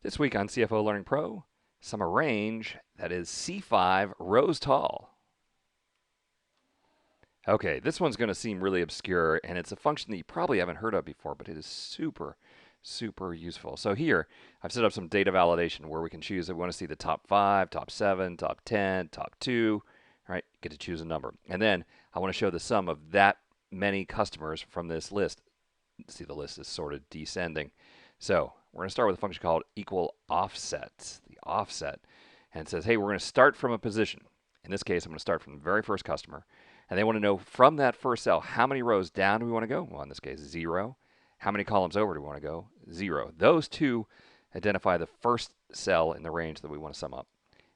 This week on CFO Learning Pro, sum a range that is C5 rows tall. Okay, this one's going to seem really obscure, and it's a function that you probably haven't heard of before, but it is super, super useful. So here, I've set up some data validation where we can choose if we want to see the top 5, top 7, top 10, top 2, right? Get to choose a number. And then I want to show the sum of that many customers from this list. See, the list is sort of descending. So we're going to start with a function called equal offset, the offset. And it says, hey, we're going to start from a position. In this case, I'm going to start from the very first customer. And they want to know from that first cell, how many rows down do we want to go? Well, in this case, 0. How many columns over do we want to go? 0. Those two identify the first cell in the range that we want to sum up.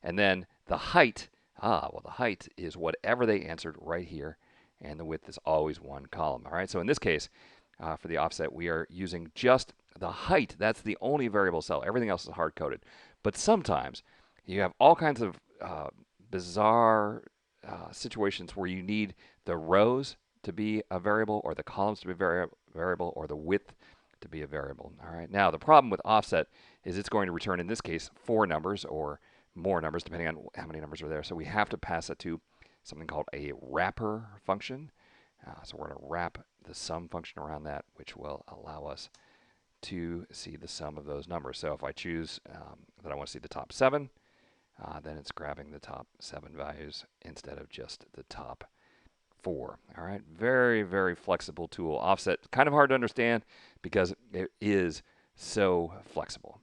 And then the height, well, the height is whatever they answered right here. And the width is always one column. All right, so in this case, for the offset, we are using just the height. That's the only variable cell. Everything else is hard-coded. But sometimes you have all kinds of bizarre situations where you need the rows to be a variable, or the columns to be variable, or the width to be a variable. All right. Now, the problem with offset is it's going to return, in this case, 4 numbers or more numbers, depending on how many numbers are there. So we have to pass it to something called a wrapper function. So we're going to wrap the sum function around that, which will allow us to see the sum of those numbers. So if I choose that I want to see the top 7, then it's grabbing the top 7 values instead of just the top 4. All right, very, very flexible tool. Offset, kind of hard to understand because it is so flexible.